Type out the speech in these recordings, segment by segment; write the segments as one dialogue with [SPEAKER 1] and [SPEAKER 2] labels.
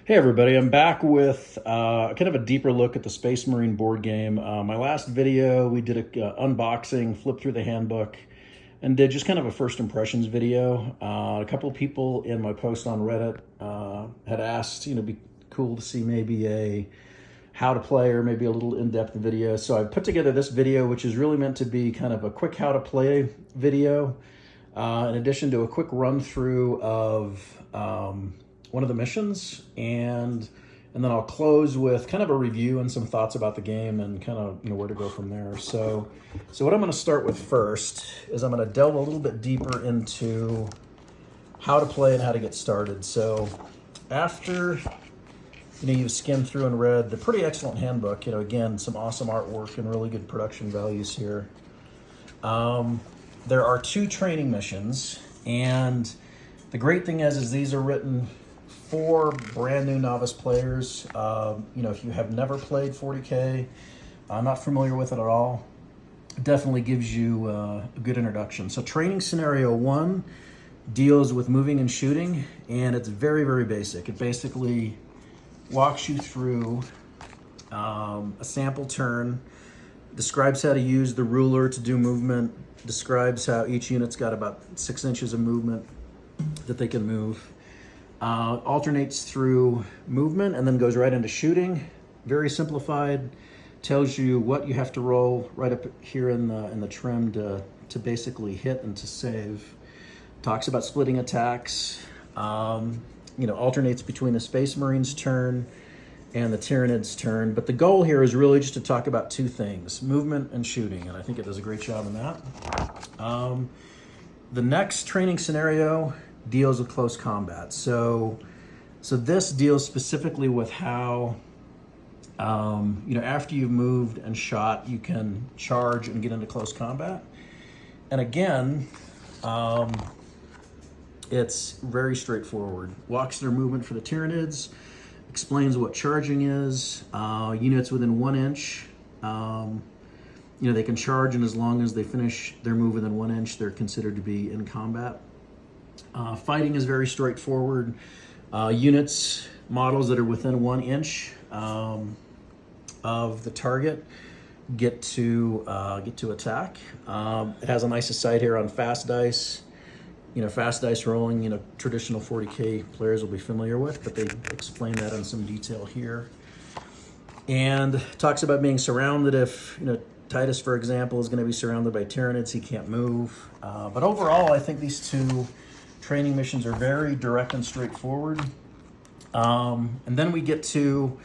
[SPEAKER 1] Hey everybody, I'm back with kind of a deeper look at the Space Marine board game. My last video, we did a unboxing, flipped through the handbook, and did just kind of a first impressions video. A couple of people in my post on Reddit had asked, it'd be cool to see maybe a how to play or maybe a little in-depth video. So I put together this video, which is really meant to be kind of a quick how to play video, in addition to a quick run through of one of the missions, and then I'll close with kind of a review and some thoughts about the game and kind of where to go from there. So what I'm going to start with first is I'm going to delve a little bit deeper into how to play and how to get started. So after you've skimmed through and read the pretty excellent handbook, again, some awesome artwork and really good production values here. There are 2 training missions, and the great thing is these are written for brand new novice players. If you have never played 40K, not familiar with it at all, it definitely gives you a good introduction. So training scenario 1 deals with moving and shooting, and it's very, very basic. It basically walks you through a sample turn, describes how to use the ruler to do movement, describes how each unit's got about 6 inches of movement that they can move. Alternates through movement and then goes right into shooting. Very simplified. Tells you what you have to roll right up here in the trim to basically hit and to save. Talks about splitting attacks. Alternates between the Space Marine's turn and the Tyranids' turn. But the goal here is really just to talk about 2 things: movement and shooting, and I think it does a great job in that. The next training scenario deals with close combat. So this deals specifically with how, after you've moved and shot, you can charge and get into close combat. And again, it's very straightforward. Walks through movement for the Tyranids, explains what charging is. Units within 1 inch, they can charge, and as long as they finish their move within 1 inch, they're considered to be in combat. Fighting is very straightforward. Units, models that are within 1 inch of the target get to attack. It has a nice aside here on fast dice. Fast dice rolling, traditional 40K players will be familiar with, but they explain that in some detail here. And talks about being surrounded. If, Titus, for example, is going to be surrounded by Tyranids, he can't move. But overall, I think these 2 training missions are very direct and straightforward. And then we get to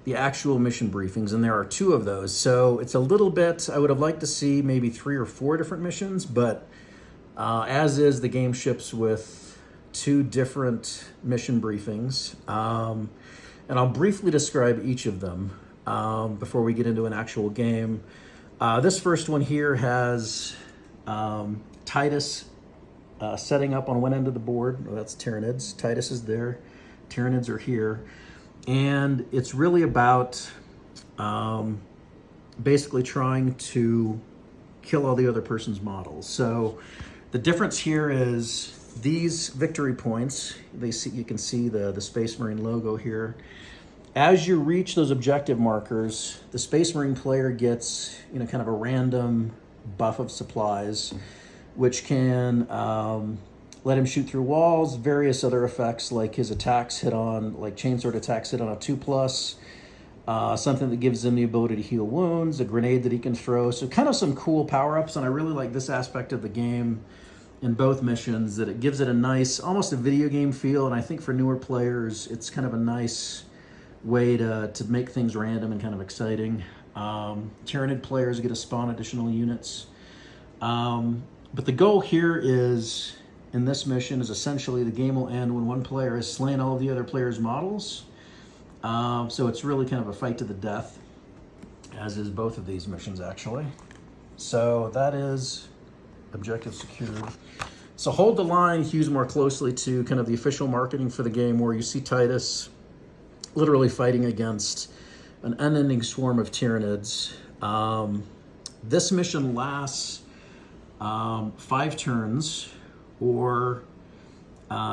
[SPEAKER 1] the actual mission briefings, and there are 2 of those. So it's a little bit, I would have liked to see maybe 3 or 4 different missions, but as is, the game ships with 2 different mission briefings. And I'll briefly describe each of them before we get into an actual game. This first one here has Titus setting up on one end of the board. Well, that's Tyranids. Titus is there. Tyranids are here. And it's really about basically trying to kill all the other person's models. So the difference here is these victory points, you can see the Space Marine logo here. As you reach those objective markers, the Space Marine player gets kind of a random buff of supplies, which can let him shoot through walls, various other effects like his attacks hit on, like chainsword attacks hit on a 2+, something that gives him the ability to heal wounds, a grenade that he can throw. So kind of some cool power-ups, and I really like this aspect of the game in both missions, that it gives it a nice, almost a video game feel, and I think for newer players, it's kind of a nice way to make things random and kind of exciting. Tyranid players get to spawn additional units. But the goal here is, in this mission, is essentially the game will end when one player has slain all of the other players' models. So it's really kind of a fight to the death, as is both of these missions, actually. So that is objective secured. So hold the line hews more closely to kind of the official marketing for the game, where you see Titus literally fighting against an unending swarm of Tyranids. This mission lasts 5 turns, or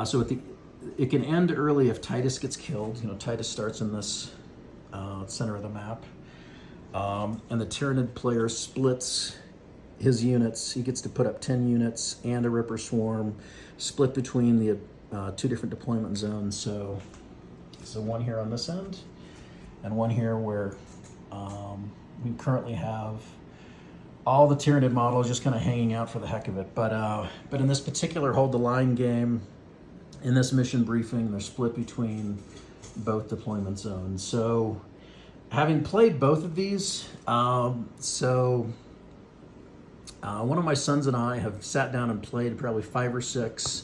[SPEAKER 1] so it can end early if Titus gets killed. You know, Titus starts in this center of the map. And the Tyranid player splits his units. He gets to put up 10 units and a Ripper Swarm split between the two different deployment zones. So one here on this end and one here where we currently have all the Tyranid models just kind of hanging out for the heck of it. But in this particular Hold the Line game, in this mission briefing, they're split between both deployment zones. So having played both of these, one of my sons and I have sat down and played probably 5 or 6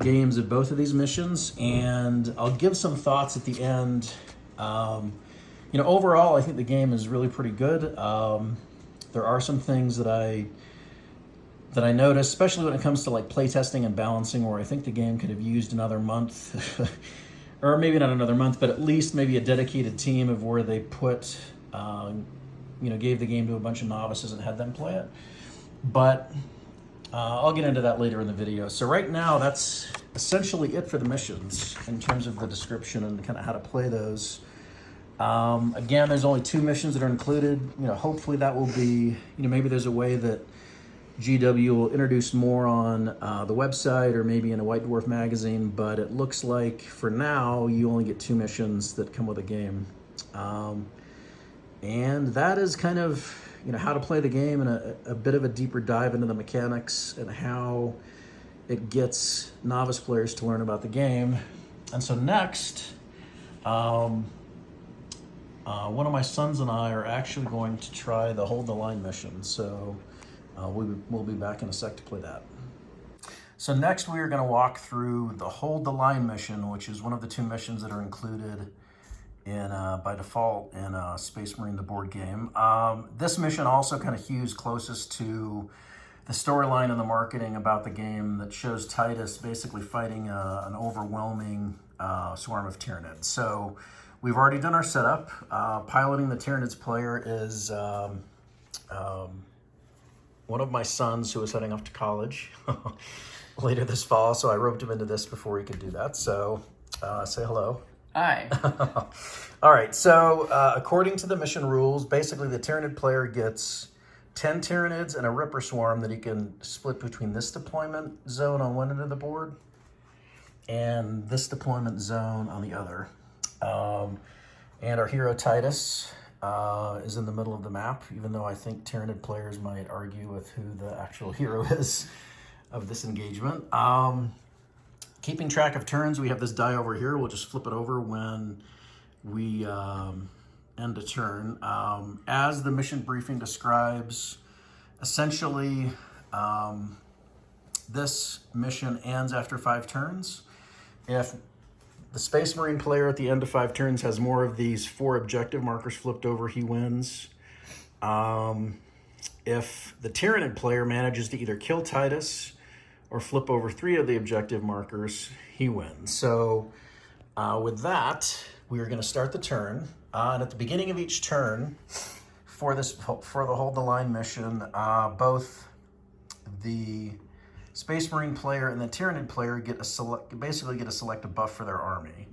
[SPEAKER 1] games of both of these missions, and I'll give some thoughts at the end. You know, overall, I think the game is really pretty good. There are some things that I noticed, especially when it comes to like playtesting and balancing, where I think the game could have used another month, or maybe not another month, but at least maybe a dedicated team of where they put, you know, gave the game to a bunch of novices and had them play it. But I'll get into that later in the video. So right now, that's essentially it for the missions in terms of the description and kind of how to play those. Again, there's only 2 missions that are included. You know, hopefully that will be, you know, maybe there's a way that GW will introduce more on the website or maybe in a White Dwarf magazine, but it looks like for now you only get 2 missions that come with a game. And that is kind of, you know, how to play the game and a bit of a deeper dive into the mechanics and how it gets novice players to learn about the game. And so next, one of my sons and I are actually going to try the Hold the Line mission. So we'll be back in a sec to play that. So next we are going to walk through the Hold the Line mission, which is one of the 2 missions that are included in by default in Space Marine the board game. This mission also kind of hews closest to the storyline and the marketing about the game that shows Titus basically fighting an overwhelming swarm of Tyranids. So we've already done our setup. Piloting the Tyranids player is one of my sons who is heading off to college later this fall, so I roped him into this before he could do that. So say hello.
[SPEAKER 2] Hi.
[SPEAKER 1] All right, so according to the mission rules, basically the Tyranid player gets 10 Tyranids and a Ripper Swarm that he can split between this deployment zone on one end of the board and this deployment zone on the other. And our hero Titus is in the middle of the map, even though I think Tyranid players might argue with who the actual hero is of this engagement. Keeping track of turns, we have this die over here. We'll just flip it over when we end a turn. As the mission briefing describes, essentially this mission ends after 5 turns. If the Space Marine player at the end of 5 turns has more of these 4 objective markers flipped over, he wins. If the Tyranid player manages to either kill Titus or flip over 3 of the objective markers, he wins. So with that, we are going to start the turn. And at the beginning of each turn, for the Hold the Line mission, both the Space Marine player and the Tyranid player basically get a selective buff for their army.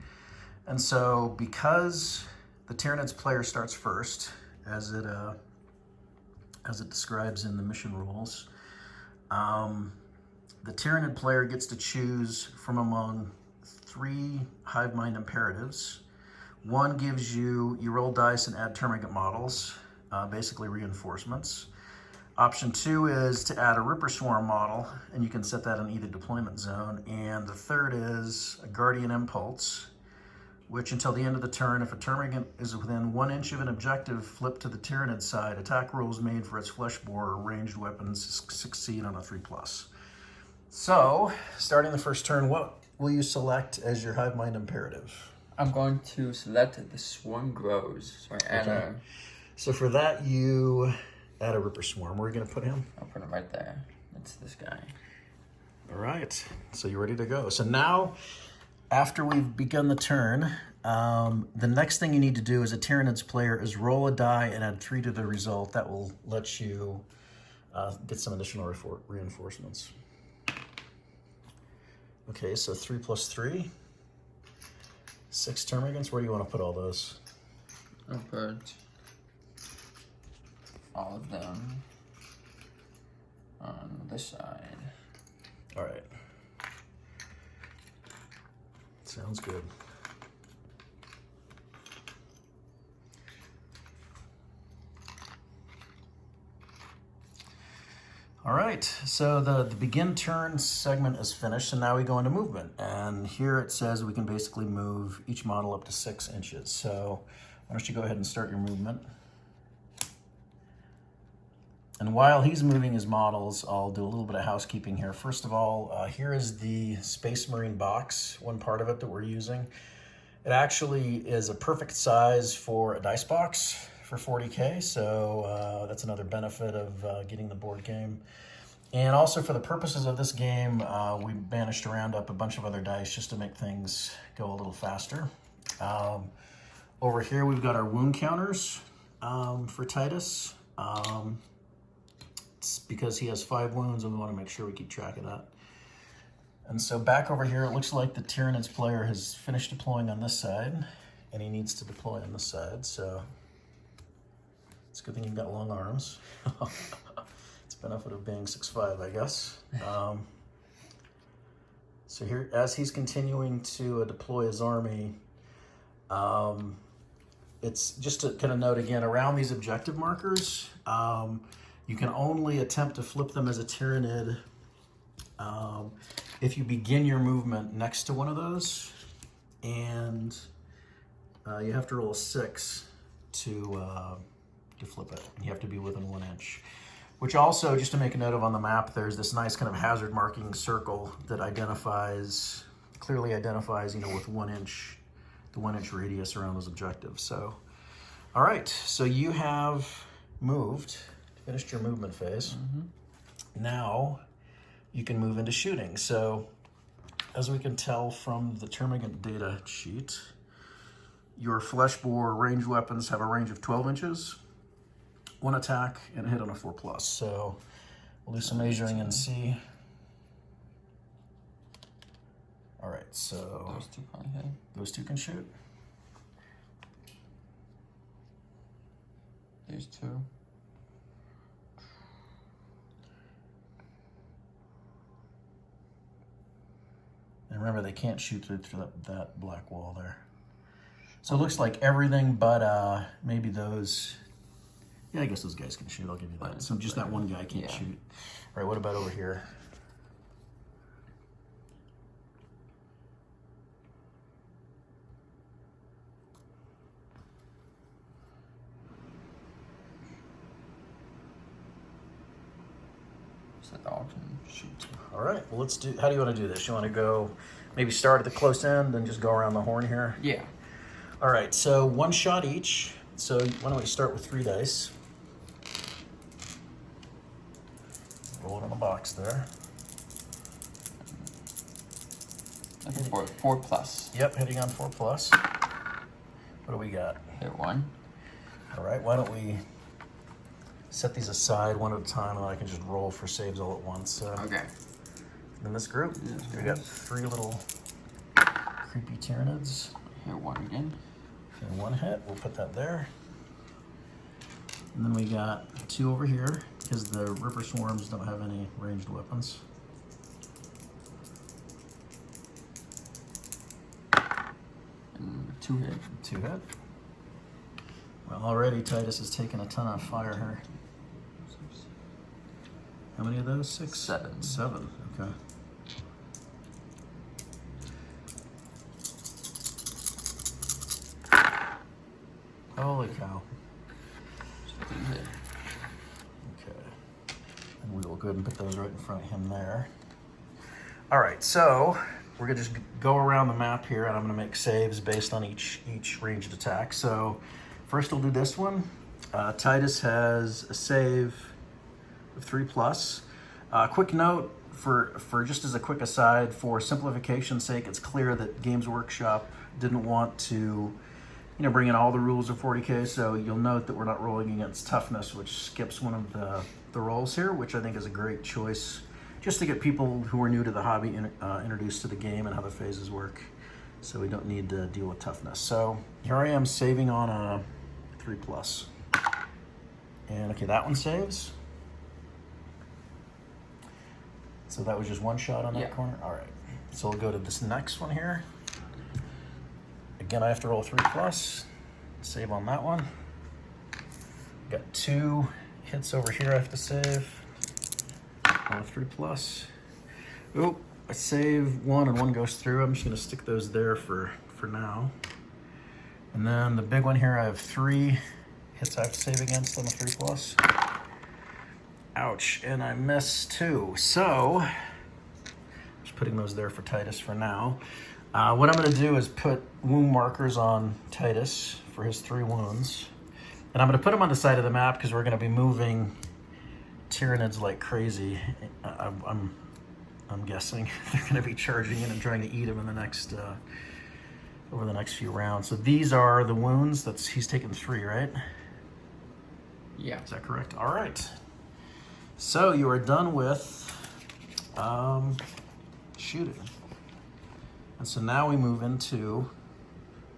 [SPEAKER 1] And so because the Tyranids player starts first, as it describes in the mission rules, the Tyranid player gets to choose from among 3 hive mind imperatives. 1 gives you roll dice and add termagant models, basically reinforcements. Option 2 is to add a Ripper Swarm model, and you can set that in either deployment zone. And the third is a Guardian Impulse, which until the end of the turn, if a termagant is within 1 inch of an objective flipped to the Tyranid side, attack rolls made for its flesh bore or ranged weapons succeed on a 3+. So, starting the first turn, what will you select as your hive mind imperative?
[SPEAKER 2] I'm going to select the Swarm Grows. So I add
[SPEAKER 1] So for that, you add a Ripper Swarm. Where are you going to put him?
[SPEAKER 2] I'll put him right there. That's this guy.
[SPEAKER 1] All right. So you're ready to go. So now, after we've begun the turn, the next thing you need to do as a Tyranids player is roll a die and add 3 to the result. That will let you get some additional reinforcements. Okay, so 3 + 3. 6 termagants. Where do you want to put all those?
[SPEAKER 2] I'll put all of them on this side.
[SPEAKER 1] All right. Sounds good. All right, so the begin turn segment is finished, and now we go into movement. And here it says we can basically move each model up to 6 inches. So why don't you go ahead and start your movement. And while he's moving his models, I'll do a little bit of housekeeping here. First of all, here is the Space Marine box, one part of it that we're using. It actually is a perfect size for a dice box for 40K, so that's another benefit of getting the board game. And also for the purposes of this game, we managed to round up a bunch of other dice just to make things go a little faster. Over here we've got our wound counters for Titus. It's because he has 5 wounds and we want to make sure we keep track of that. And so back over here, it looks like the Tyranids player has finished deploying on this side, and he needs to deploy on this side, so it's a good thing you've got long arms. It's a benefit of being 6'5", I guess. So here, as he's continuing to deploy his army, it's just to kind of note again, around these objective markers, you can only attempt to flip them as a Tyranid if you begin your movement next to one of those, and you have to roll a 6 to flip it. You have to be within 1 inch. Which also, just to make a note of on the map, there's this nice kind of hazard marking circle that clearly identifies, with 1 inch, the 1 inch radius around those objectives. So, all right, so you have moved, finished your movement phase. Now you can move into shooting. So as we can tell from the termagant data sheet, your flesh bore ranged weapons have a range of 12 inches, 1 attack, and a hit on a 4+. So we'll do some measuring and see. All right, so
[SPEAKER 2] Those two probably hit.
[SPEAKER 1] Those 2 can shoot.
[SPEAKER 2] These 2.
[SPEAKER 1] And remember, they can't shoot through that black wall there. So it looks like everything but maybe those. Yeah, I guess those guys can shoot. I'll give you that. So just that one guy can't shoot. All right, what about over here?
[SPEAKER 2] So the dog can shoot.
[SPEAKER 1] All right, well, let's do. How do you want to do this? You want to go maybe start at the close end and just go around the horn here?
[SPEAKER 2] Yeah.
[SPEAKER 1] All right, so 1 shot each. So why don't we start with 3 dice? Roll it on the box there.
[SPEAKER 2] Looking for 4+.
[SPEAKER 1] Yep, hitting on 4+. What do we got?
[SPEAKER 2] Hit 1.
[SPEAKER 1] All right, why don't we set these aside one at a time, and I can just roll for saves all at once.
[SPEAKER 2] Okay.
[SPEAKER 1] In this group,
[SPEAKER 2] Yeah,
[SPEAKER 1] we got 3 little creepy Tyranids.
[SPEAKER 2] Hit 1 again.
[SPEAKER 1] And 1 hit, we'll put that there. And then we got 2 over here, because the Ripper Swarms don't have any ranged weapons.
[SPEAKER 2] And 2 hit.
[SPEAKER 1] 2 hit. Well, already Titus has taken a ton of fire here. How many of those? 6?
[SPEAKER 2] 7.
[SPEAKER 1] 7, okay. Holy cow.
[SPEAKER 2] Just 3 hit.
[SPEAKER 1] Okay. And we will go ahead and put those right in front of him there. All right, so we're gonna just go around the map here, and I'm gonna make saves based on each ranged attack. So first we'll do this one. Titus has a save of 3+. Quick note, for just as a quick aside, for simplification's sake, it's clear that Games Workshop didn't want to bring in all the rules of 40K, so you'll note that we're not rolling against toughness, which skips one of the rolls here, which I think is a great choice, just to get people who are new to the hobby introduced to the game and how the phases work. So we don't need to deal with toughness. So here I am saving on a 3+. And okay, that one saves. So that was just one shot on that corner? All right. So we'll go to this next one here. Again, I have to roll 3+. Save on that one. Got 2 hits over here I have to save. On a 3+. Oh, I save 1 and 1 goes through. I'm just gonna stick those there for now. And then the big one here, I have 3 hits I have to save against on the 3+. Ouch, and I missed 2. So, just putting those there for Titus for now. What I'm gonna do is put wound markers on Titus for his 3 wounds. And I'm gonna put them on the side of the map because we're gonna be moving Tyranids like crazy. I'm guessing they're gonna be charging in and trying to eat him in the next, over the next few rounds. So these are the wounds. He's taken 3, right?
[SPEAKER 2] Yeah.
[SPEAKER 1] Is that correct? All right. So you are done with shooting. And so now we move into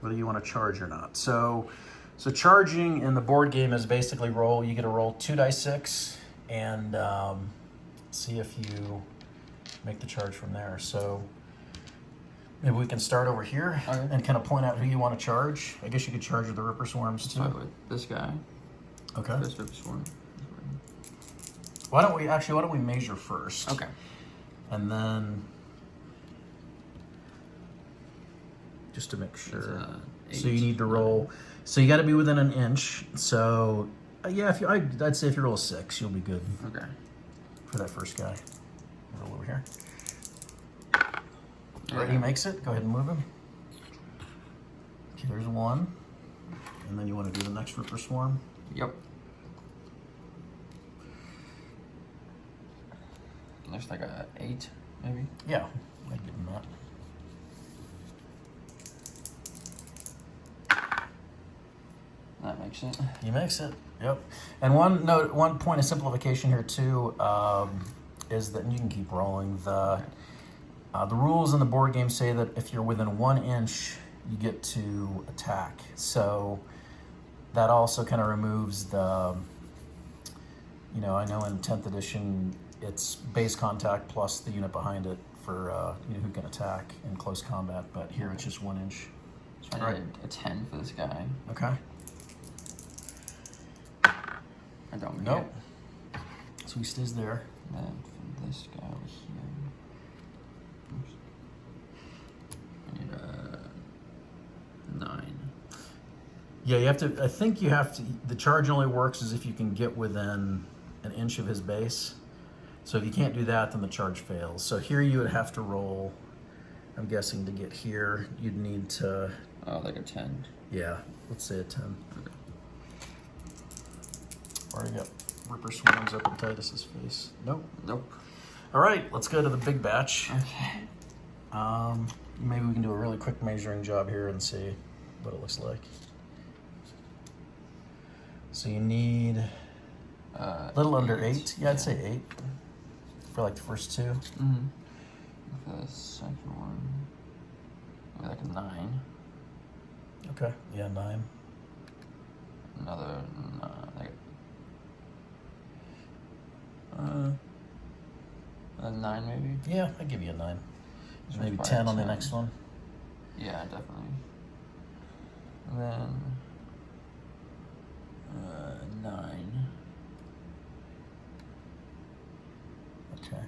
[SPEAKER 1] whether you want to charge or not. So charging in the board game is basically you get to roll 2d6 and see if you make the charge from there. So maybe we can start over here and kind of point out who you want to charge. I guess you could charge with the Ripper Swarms too.
[SPEAKER 2] Start with this guy.
[SPEAKER 1] Okay.
[SPEAKER 2] This Ripper Swarm.
[SPEAKER 1] Why don't we measure first?
[SPEAKER 2] Okay.
[SPEAKER 1] And then just to make sure. So you need to roll. So you got to be within an inch. So yeah, I'd say if you roll a 6, you'll be good.
[SPEAKER 2] Okay.
[SPEAKER 1] For that first guy. Roll over here. All right, he makes it. Go ahead and move him. Okay, there's 1. And then you want to do the next Ripper Swarm.
[SPEAKER 2] Yep. Looks like a 8, maybe.
[SPEAKER 1] Yeah, I'd give him that.
[SPEAKER 2] That makes it.
[SPEAKER 1] He makes it. Yep. And one point of simplification here too is that, and you can keep rolling. The rules in the board game say that if you're within 1 inch, you get to attack. So that also kind of removes the. I know in 10th edition it's base contact plus the unit behind it for who can attack in close combat, but here it's just 1 inch.
[SPEAKER 2] So I did a 10 for this guy.
[SPEAKER 1] Okay.
[SPEAKER 2] I don't
[SPEAKER 1] Nope. So he stays there.
[SPEAKER 2] And then for this guy over here. Oops. I need a 9.
[SPEAKER 1] Yeah, you have to. I think you have to. The charge only works as if you can get within an inch of his base. So if you can't do that, then the charge fails. So here you would have to roll. I'm guessing to get here, you'd need to.
[SPEAKER 2] Oh, like a 10.
[SPEAKER 1] Yeah, let's say a 10. Okay. Already got Ripper Swarms up in Titus's face. Nope.
[SPEAKER 2] Nope.
[SPEAKER 1] All right, let's go to the big batch.
[SPEAKER 2] Okay.
[SPEAKER 1] Maybe we can do a really quick measuring job here and see what it looks like. So you need a little under 8. Yeah, I'd say 8 for like the first 2.
[SPEAKER 2] Mm-hmm. For the second one, maybe like a 9.
[SPEAKER 1] Okay. Yeah, 9.
[SPEAKER 2] Another like a 9 maybe.
[SPEAKER 1] Yeah, I'd give you a 9.
[SPEAKER 2] So
[SPEAKER 1] Maybe
[SPEAKER 2] probably
[SPEAKER 1] 10
[SPEAKER 2] a
[SPEAKER 1] on the
[SPEAKER 2] 10.
[SPEAKER 1] next one.
[SPEAKER 2] Yeah, definitely. And then 9.
[SPEAKER 1] Okay.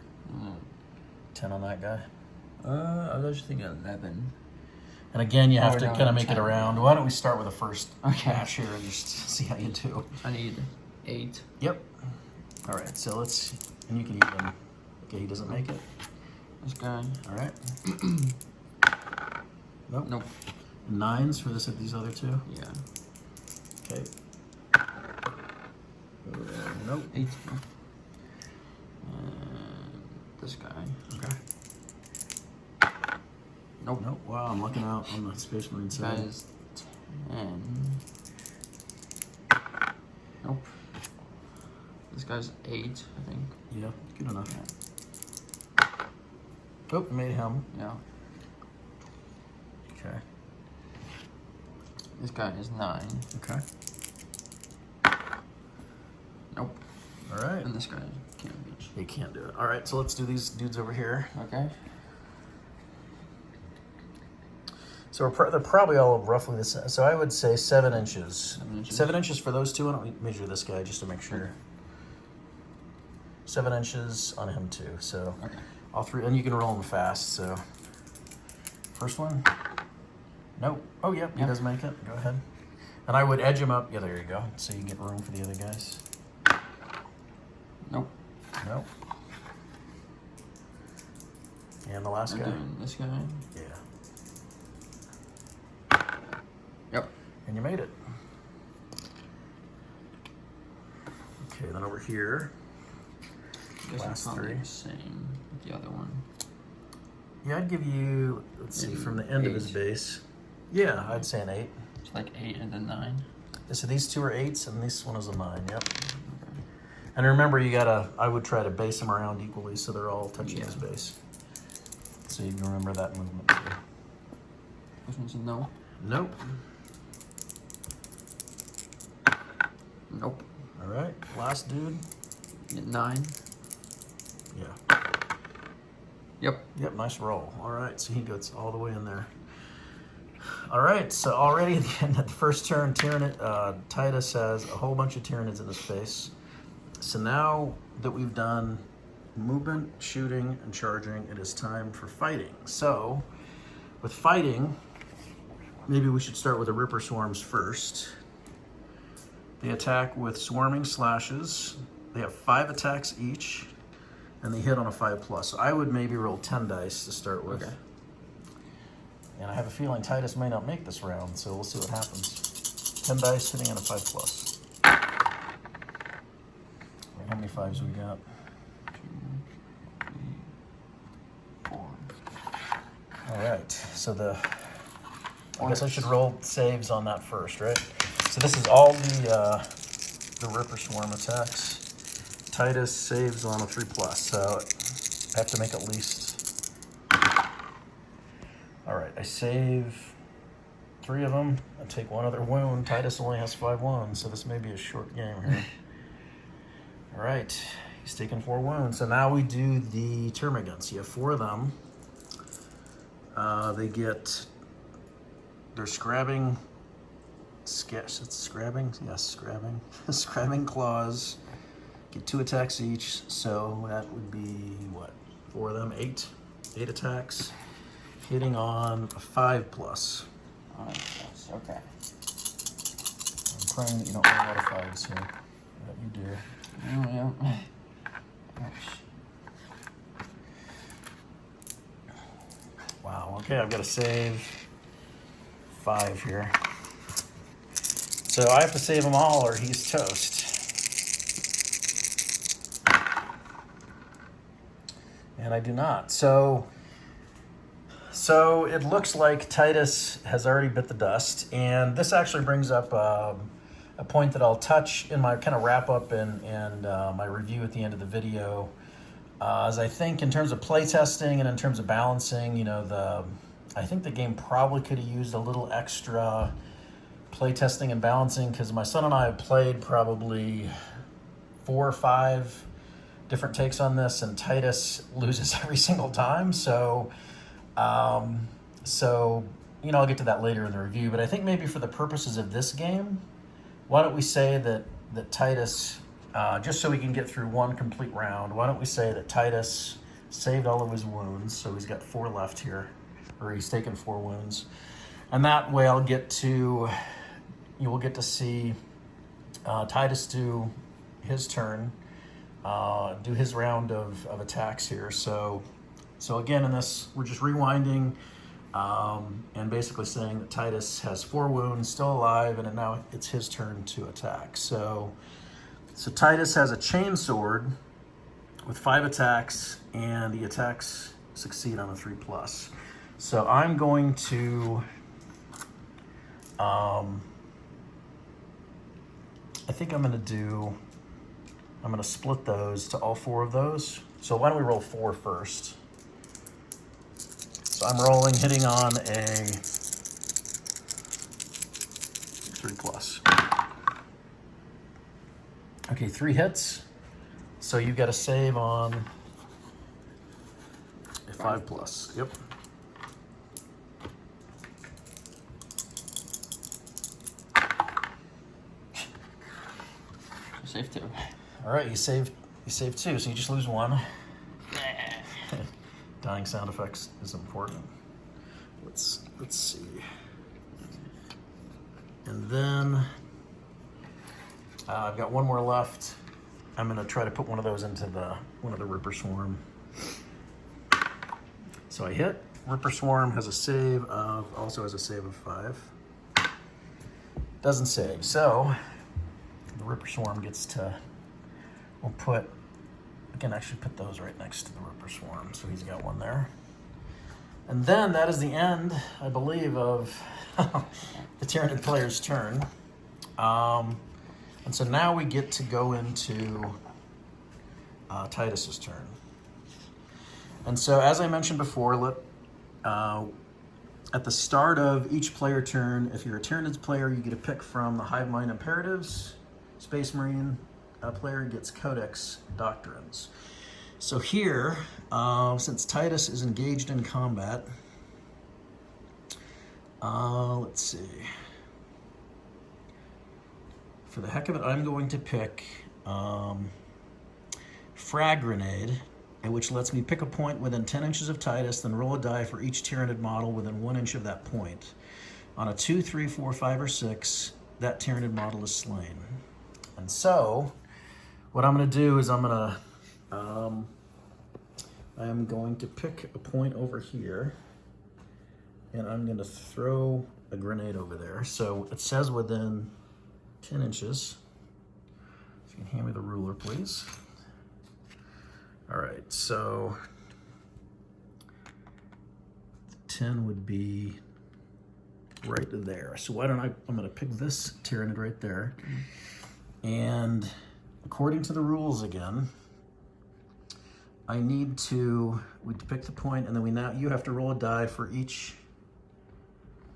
[SPEAKER 1] 10 on that guy.
[SPEAKER 2] I was just thinking 11.
[SPEAKER 1] And again, you have to
[SPEAKER 2] no,
[SPEAKER 1] kind of make
[SPEAKER 2] 10.
[SPEAKER 1] it around. Why don't we start with the first
[SPEAKER 2] Okay.
[SPEAKER 1] batch here and just see how you do.
[SPEAKER 2] I need 8.
[SPEAKER 1] Yep. All right, so and you can even, okay, he doesn't make it.
[SPEAKER 2] This guy.
[SPEAKER 1] All right. Nope.
[SPEAKER 2] Nope.
[SPEAKER 1] 9s for these other 2.
[SPEAKER 2] Yeah.
[SPEAKER 1] Okay. Nope.
[SPEAKER 2] 8. This guy.
[SPEAKER 1] Okay.
[SPEAKER 2] Nope.
[SPEAKER 1] Nope. Wow, I'm looking out on the Space Marine
[SPEAKER 2] This
[SPEAKER 1] side.
[SPEAKER 2] guy is 10. Nope. This guy's 8, I think.
[SPEAKER 1] Yeah, good enough. Oh, made him.
[SPEAKER 2] Yeah.
[SPEAKER 1] Okay.
[SPEAKER 2] This guy is 9.
[SPEAKER 1] Okay.
[SPEAKER 2] Nope.
[SPEAKER 1] All right.
[SPEAKER 2] And this guy can't reach.
[SPEAKER 1] He can't do it. All right, so let's do these dudes over here.
[SPEAKER 2] Okay.
[SPEAKER 1] So they're probably all roughly the same. So I would say 7 inches.
[SPEAKER 2] 7 inches.
[SPEAKER 1] 7 inches for those two. I don't measure this guy just to make sure. 7 inches on him too. So
[SPEAKER 2] Okay.
[SPEAKER 1] all three, and you can roll them fast. So first one. Nope. Oh, yep, he
[SPEAKER 2] Yep.
[SPEAKER 1] does make it. Go ahead. And I would edge him up. Yeah, there you go. So you get room for the other guys.
[SPEAKER 2] Nope.
[SPEAKER 1] Nope. And the last
[SPEAKER 2] We're
[SPEAKER 1] guy.
[SPEAKER 2] doing this guy.
[SPEAKER 1] Yeah.
[SPEAKER 2] Yep.
[SPEAKER 1] And you made it. Okay, then over here.
[SPEAKER 2] I guess
[SPEAKER 1] Last
[SPEAKER 2] I'm probably
[SPEAKER 1] three.
[SPEAKER 2] the same with the other one.
[SPEAKER 1] Yeah, I'd give you, let's see,
[SPEAKER 2] Maybe
[SPEAKER 1] from the end of his
[SPEAKER 2] 8.
[SPEAKER 1] base. Yeah, I'd say an 8.
[SPEAKER 2] It's like 8 and then 9.
[SPEAKER 1] So these two are 8s and this one is a 9, yep.
[SPEAKER 2] Okay.
[SPEAKER 1] And remember, you gotta, I would try to base them around equally so they're all touching
[SPEAKER 2] Yeah.
[SPEAKER 1] his base. So you can remember that movement too.
[SPEAKER 2] This one's a no.
[SPEAKER 1] Nope.
[SPEAKER 2] Nope.
[SPEAKER 1] All right, last dude.
[SPEAKER 2] 9.
[SPEAKER 1] Yeah.
[SPEAKER 2] Yep.
[SPEAKER 1] Yep, nice roll. All right, so he gets all the way in there. All right, so already at the end of the first turn, Titus has a whole bunch of Tyranids in his face. So now that we've done movement, shooting, and charging, it is time for fighting. So with fighting, maybe we should start with the Ripper Swarms first. They attack with swarming slashes. They have 5 attacks each, and they hit on a 5+. So I would maybe roll 10 dice to start with.
[SPEAKER 2] Okay.
[SPEAKER 1] And I have a feeling Titus may not make this round, so we'll see what happens. 10 dice hitting on a 5+. Wait, how many 5s we got?
[SPEAKER 2] 2, 3, 4.
[SPEAKER 1] All right, so I guess I should roll saves on that first, right? So this is all the Ripper Swarm attacks. Titus saves on a 3+, so I have to make at least. All right, I save 3 of them. I take 1 other wound. Titus only has 5 wounds, so this may be a short game here. All right, he's taken 4 wounds. So now we do the termagants. You have 4 of them. They're scrabbing. Scrabbing? Yes, scrabbing. Scrabbing claws. Get 2 attacks each, so that would be what? 4 of them, 8 attacks. Hitting on a 5+.
[SPEAKER 2] Alright, yes, okay.
[SPEAKER 1] I'm praying that you don't roll a lot of 5s here. But you do.
[SPEAKER 2] Oh, yeah. Ouch.
[SPEAKER 1] Wow, okay, I've got to save 5 here. So I have to save them all or he's toast. And I do not. So it looks like Titus has already bit the dust. And this actually brings up a point that I'll touch in my kind of wrap up and my review at the end of the video. As I think in terms of playtesting and in terms of balancing, I think the game probably could have used a little extra playtesting and balancing because my son and I have played probably 4 or 5 different takes on this, and Titus loses every single time. So I'll get to that later in the review. But I think maybe for the purposes of this game, why don't we say that Titus, just so we can get through one complete round, why don't we say that Titus saved all of his wounds, so he's got 4 left here, or he's taken 4 wounds. And that way you will get to see Titus do his turn, do his round of attacks here. So again, in this, we're just rewinding and basically saying that Titus has 4 wounds, still alive, and now it's his turn to attack. So Titus has a chain sword with 5 attacks, and the attacks succeed on a 3+. So I'm going to, I think I'm going to split those to all 4 of those. So why don't we roll 4 first? So I'm rolling, hitting on a 3+. Okay, 3 hits. So you got to save on a 5+. Yep.
[SPEAKER 2] Save 2.
[SPEAKER 1] All right, you saved 2, so you just lose 1. Dying sound effects is important. Let's see. And then I've got 1 more left. I'm gonna try to put one of those into one of the Ripper Swarm. So I hit. Ripper Swarm has a save of, also has a save of 5. Doesn't save. So the Ripper Swarm gets to, we'll put, I can actually put those right next to the Ripper Swarm. So he's got 1 there. And then that is the end, I believe, of the Tyranid player's turn. And so now we get to go into Titus's turn. And so as I mentioned before, at the start of each player turn, if you're a Tyranids player, you get to pick from the Hive Mind Imperatives. Space Marine player gets Codex Doctrines. So here, since Titus is engaged in combat, let's see. For the heck of it, I'm going to pick Frag Grenade, which lets me pick a point within 10 inches of Titus, then roll a die for each Tyranid model within 1 inch of that point. On a 2, 3, 4, 5, or 6, that Tyranid model is slain. And so, what I'm going to do is I am going to pick a point over here, and I'm going to throw a grenade over there. So it says within 10 inches. If you can hand me the ruler, please. All right, so 10 would be right there. So why don't I'm gonna pick this Tyranid right there. And according to the rules again, I need to, we pick the point, and then you have to roll a die for each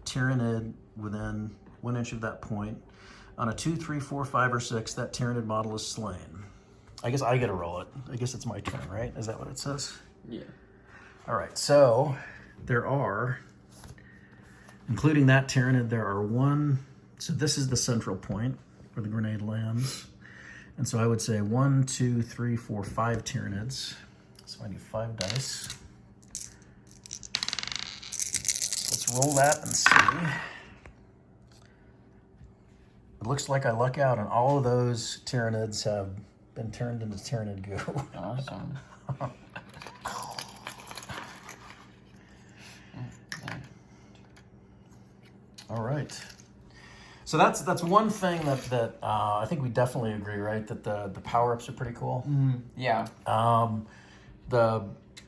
[SPEAKER 1] Tyranid within 1 inch of that point. On a 2, 3, 4, 5, or 6, that Tyranid model is slain. I guess I get to roll it. I guess it's my turn, right? Is that what it says?
[SPEAKER 2] Yeah.
[SPEAKER 1] All right, so there are, including that Tyranid, there are 1, so this is the central point where the grenade lands. And so I would say 1, 2, 3, 4, 5 Tyranids. So I need 5 dice. Let's roll that and see. It looks like I luck out, and all of those Tyranids have been turned into Tyranid goo.
[SPEAKER 2] Awesome.
[SPEAKER 1] All right. So that's one thing that I think we definitely agree, right? That the power-ups are pretty cool.
[SPEAKER 2] Yeah.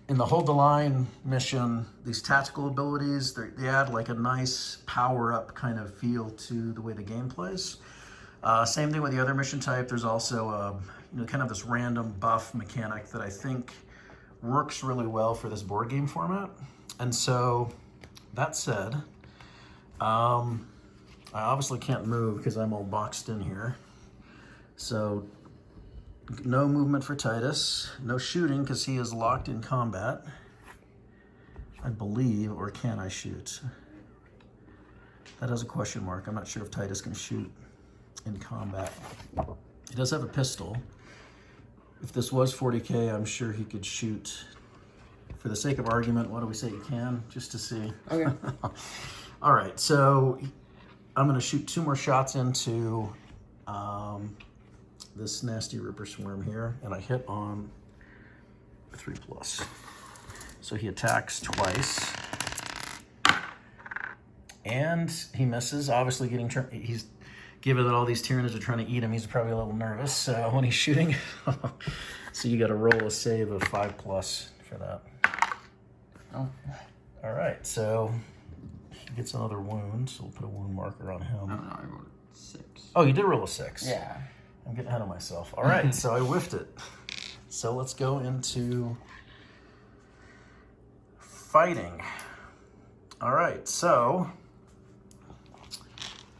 [SPEAKER 1] In the Hold the Line mission, these tactical abilities, they add like a nice power-up kind of feel to the way the game plays. Same thing with the other mission type. There's also kind of this random buff mechanic that I think works really well for this board game format. And so, that said, I obviously can't move because I'm all boxed in here. So, no movement for Titus. No shooting because he is locked in combat, I believe, or can I shoot? That has a question mark. I'm not sure if Titus can shoot in combat. He does have a pistol. If this was 40K, I'm sure he could shoot. For the sake of argument, why do we say he can? Just to see.
[SPEAKER 2] Okay.
[SPEAKER 1] All right, so I'm going to shoot 2 more shots into this nasty Ripper Swarm here, and I hit on 3+. So he attacks twice, and he misses. Obviously, he's given that all these Tyranids are trying to eat him. He's probably a little nervous when he's shooting. So you got to roll a save of 5+ for that.
[SPEAKER 2] Oh.
[SPEAKER 1] All right, so he gets another wound, so we'll put a wound marker on him.
[SPEAKER 2] I don't know, I rolled 6.
[SPEAKER 1] Oh, you did roll a 6.
[SPEAKER 2] Yeah.
[SPEAKER 1] I'm getting ahead of myself. All right, so I whiffed it. So let's go into fighting. All right, so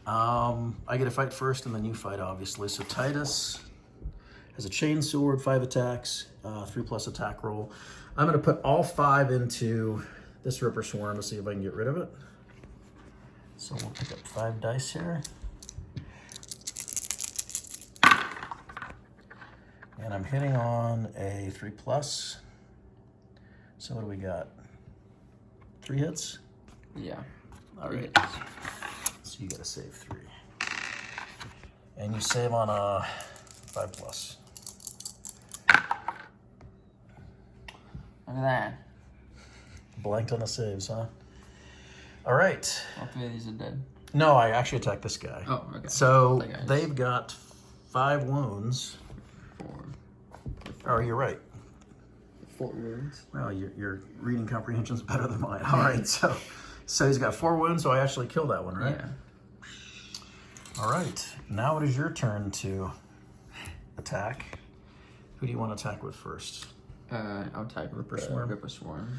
[SPEAKER 1] I get to fight first, and then you fight, obviously. So Titus has a chain sword, 5 attacks, 3+ attack roll. I'm going to put all 5 into this Ripper Swarm to see if I can get rid of it. So we'll pick up 5 dice here. And I'm hitting on a 3+. So what do we got? 3 hits?
[SPEAKER 2] Yeah.
[SPEAKER 1] All right. So you got to save 3. And you save on a 5+.
[SPEAKER 2] Look at that.
[SPEAKER 1] Blanked on the saves, huh? All right.
[SPEAKER 2] All 3 of these are dead.
[SPEAKER 1] No, I actually attacked this guy.
[SPEAKER 2] Oh, okay.
[SPEAKER 1] So they've got 5 wounds.
[SPEAKER 2] 4.
[SPEAKER 1] Oh, you're right.
[SPEAKER 2] 4 wounds.
[SPEAKER 1] Well, your reading comprehension is better than mine. All right, so he's got 4 wounds, so I actually killed that one, right?
[SPEAKER 2] Yeah.
[SPEAKER 1] All right, now it is your turn to attack. Who do you want to attack with first?
[SPEAKER 2] I'll attack
[SPEAKER 1] Ripper Swarm.
[SPEAKER 2] Ripper Swarm.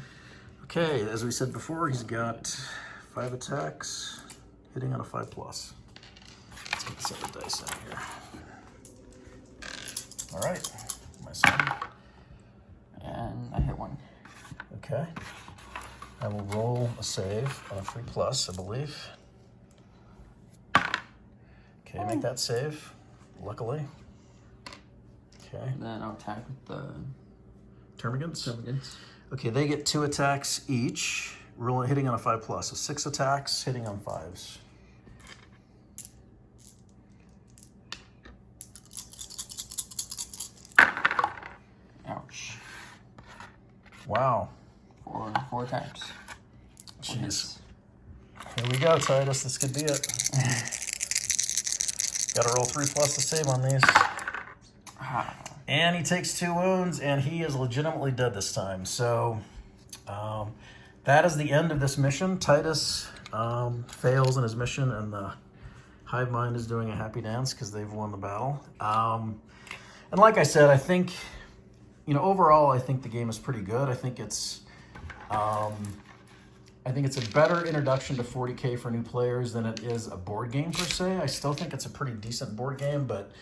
[SPEAKER 1] Okay, as we said before, he's got 5 attacks, hitting on a 5+. Let's get the 7 dice out here. All right, my son.
[SPEAKER 2] And I hit 1.
[SPEAKER 1] Okay. I will roll a save on a 3+, I believe. Okay, make that save, luckily. Okay.
[SPEAKER 2] And then I'll attack with the
[SPEAKER 1] Termagants?
[SPEAKER 2] Termagants.
[SPEAKER 1] Okay, they get 2 attacks each, rolling, hitting on a 5+. So 6 attacks, hitting on 5s.
[SPEAKER 2] Ouch.
[SPEAKER 1] Wow.
[SPEAKER 2] 4 attacks.
[SPEAKER 1] Jeez. Here we go, Titus. This could be it. Got to roll 3+ to save on these. And he takes 2 wounds, and he is legitimately dead this time. So that is the end of this mission. Titus fails in his mission, and the hive mind is doing a happy dance because they've won the battle. And like I said, I think, overall, I think the game is pretty good. I think it's a better introduction to 40K for new players than it is a board game per se. I still think it's a pretty decent board game, but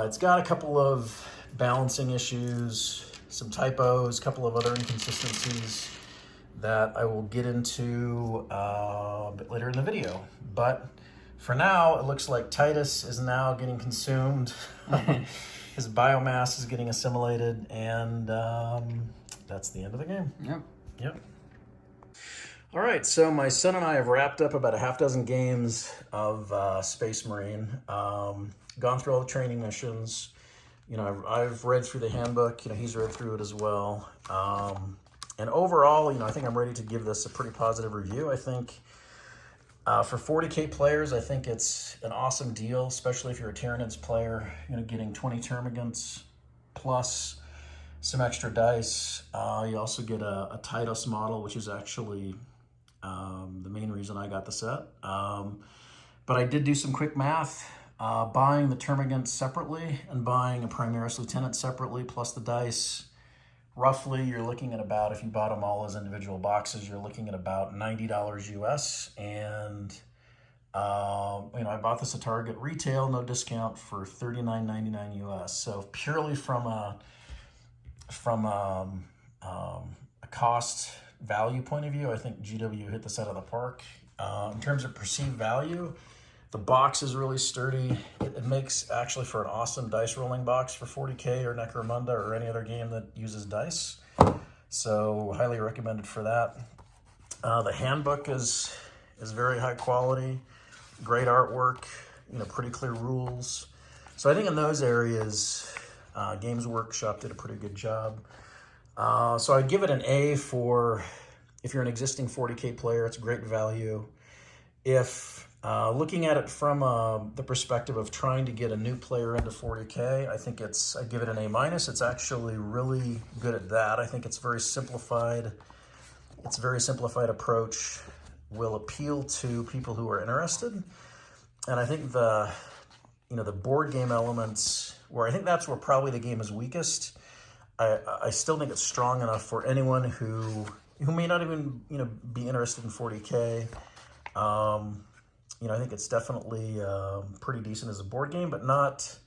[SPEAKER 1] it's got a couple of balancing issues, some typos, a couple of other inconsistencies that I will get into a bit later in the video. But for now, it looks like Titus is now getting consumed. His biomass is getting assimilated, and that's the end of the game. Yep. All right, so my son and I have wrapped up about a half dozen games of Space Marine. Gone through all the training missions. I've read through the handbook. He's read through it as well. And overall, I think I'm ready to give this a pretty positive review. I think for 40K players, I think it's an awesome deal, especially if you're a Tyranids player. Getting 20 Termagants plus some extra dice. You also get a Titus model, which is actually the main reason I got the set. But I did do some quick math. Buying the Termagants separately and buying a Primaris Lieutenant separately plus the dice, roughly you're looking at about, if you bought them all as individual boxes, you're looking at about $90 US. And I bought this at Target retail, no discount, for $39.99 US. So purely from a cost value point of view, I think GW hit this out of the park. In terms of perceived value, the box is really sturdy. It makes actually for an awesome dice rolling box for 40K or Necromunda or any other game that uses dice. So highly recommended for that. The handbook is very high quality, great artwork, pretty clear rules. So I think in those areas, Games Workshop did a pretty good job. So I'd give it an A for if you're an existing 40K player. It's great value. If looking at it from the perspective of trying to get a new player into 40K, I'd give it an A-. It's actually really good at that. I think it's very simplified. It's a very simplified approach, will appeal to people who are interested. And I think the board game elements, where I think that's where probably the game is weakest, I still think it's strong enough for anyone who may not even be interested in 40K. I think it's definitely pretty decent as a board game, but not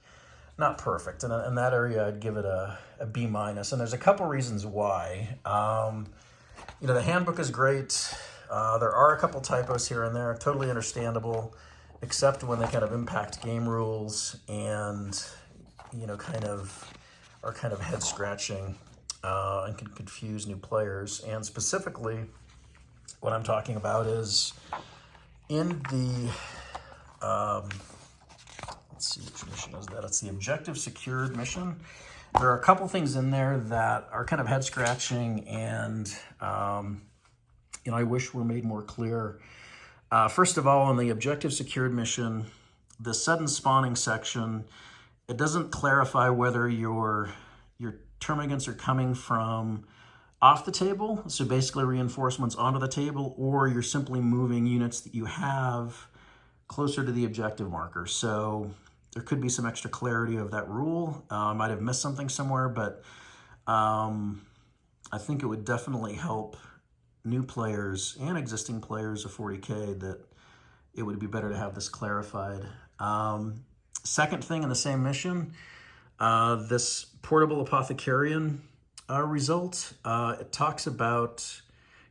[SPEAKER 1] perfect. And in that area, I'd give it a B minus. And there's a couple reasons why. The handbook is great. There are a couple typos here and there, totally understandable, except when they kind of impact game rules and, are kind of head scratching and can confuse new players. And specifically, what I'm talking about is in the, let's see, which mission is that? It's the objective secured mission. There are a couple things in there that are kind of head scratching and, I wish were made more clear. First of all, in the objective secured mission, the sudden spawning section, it doesn't clarify whether your termagants are coming from off the table, so basically reinforcements onto the table, or you're simply moving units that you have closer to the objective marker. So there could be some extra clarity of that rule. I might have missed something somewhere, but I think it would definitely help new players and existing players of 40K that it would be better to have this clarified. Second thing in the same mission, this portable apothecarian result, it talks about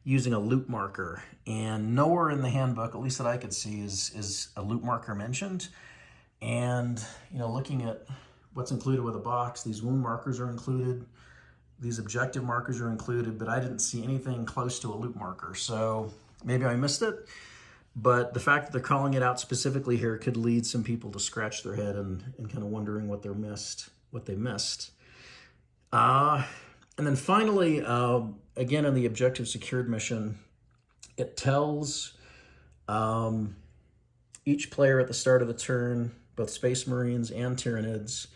[SPEAKER 1] using a loot marker, and nowhere in the handbook, at least that I could see, is a loot marker mentioned. And looking at what's included with a box, these wound markers are included, these objective markers are included, but I didn't see anything close to a loot marker. So maybe I missed it, but the fact that they're calling it out specifically here could lead some people to scratch their head and kind of wondering what they missed. And then finally, again, in the objective secured mission, it tells each player at the start of the turn, both Space Marines and Tyranids,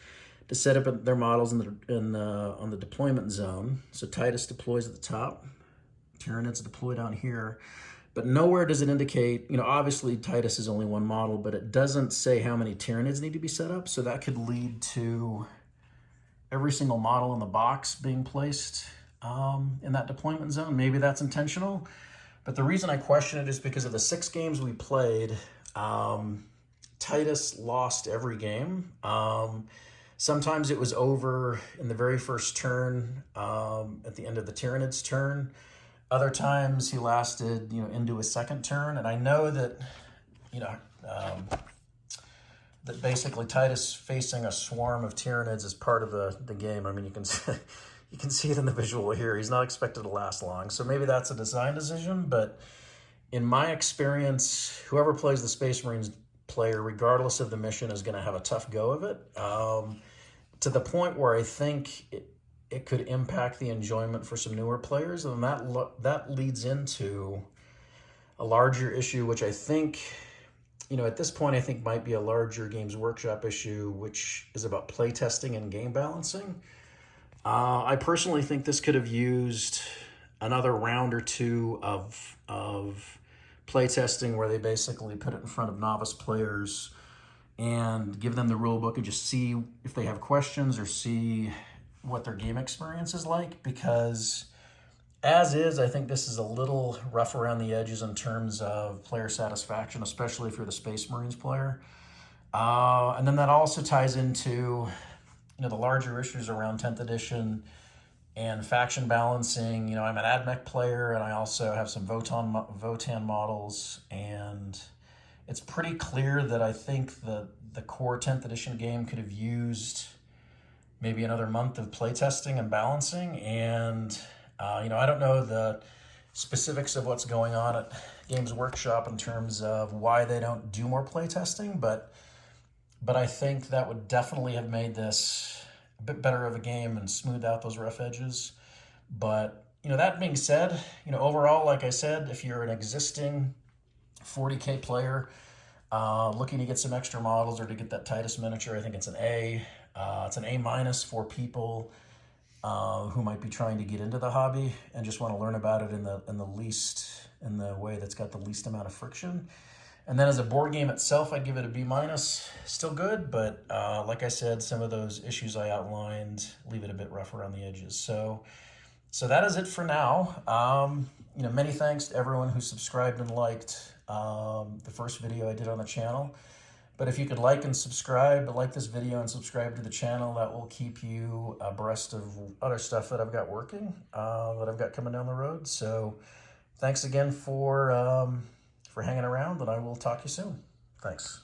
[SPEAKER 1] to set up their models on the deployment zone. So Titus deploys at the top, Tyranids deploy down here, but nowhere does it indicate, obviously Titus is only one model, but it doesn't say how many Tyranids need to be set up, so that could lead to every single model in the box being placed in that deployment zone. Maybe that's intentional, but the reason I question it is because of the 6 games we played, Titus lost every game. Sometimes it was over in the very first turn, at the end of the Tyranid's turn. Other times he lasted, into his second turn. And I know that, that basically Titus facing a swarm of Tyranids is part of the game. I mean, you can see it in the visual here. He's not expected to last long. So maybe that's a design decision, but in my experience, whoever plays the Space Marines player, regardless of the mission, is going to have a tough go of it, to the point where I think it could impact the enjoyment for some newer players, and that leads into a larger issue, which I think, at this point, I think might be a larger Games Workshop issue, which is about playtesting and game balancing. I personally think this could have used another round or two of playtesting where they basically put it in front of novice players and give them the rule book and just see if they have questions or see what their game experience is like, because as is, I think this is a little rough around the edges in terms of player satisfaction, especially if you're the Space Marines player. And then that also ties into, the larger issues around 10th edition and faction balancing. I'm an AdMech player, and I also have some Votan models, and it's pretty clear that I think the core 10th edition game could have used maybe another month of playtesting and balancing. And, I don't know the specifics of what's going on at Games Workshop in terms of why they don't do more playtesting, but I think that would definitely have made this a bit better of a game and smooth out those rough edges. But, that being said, overall, like I said, if you're an existing 40K player looking to get some extra models or to get that Titus miniature, I think it's an A. It's an A- for people who might be trying to get into the hobby and just want to learn about it in the way that's got the least amount of friction. And then as a board game itself, I'd give it a B-. Still good, but like I said, some of those issues I outlined leave it a bit rough around the edges. So that is it for now. Many thanks to everyone who subscribed and liked. the first video I did on the channel. But if you could like and subscribe, like this video and subscribe to the channel, that will keep you abreast of other stuff that I've got working, that I've got coming down the road. So thanks again for hanging around, and I will talk to you soon. Thanks.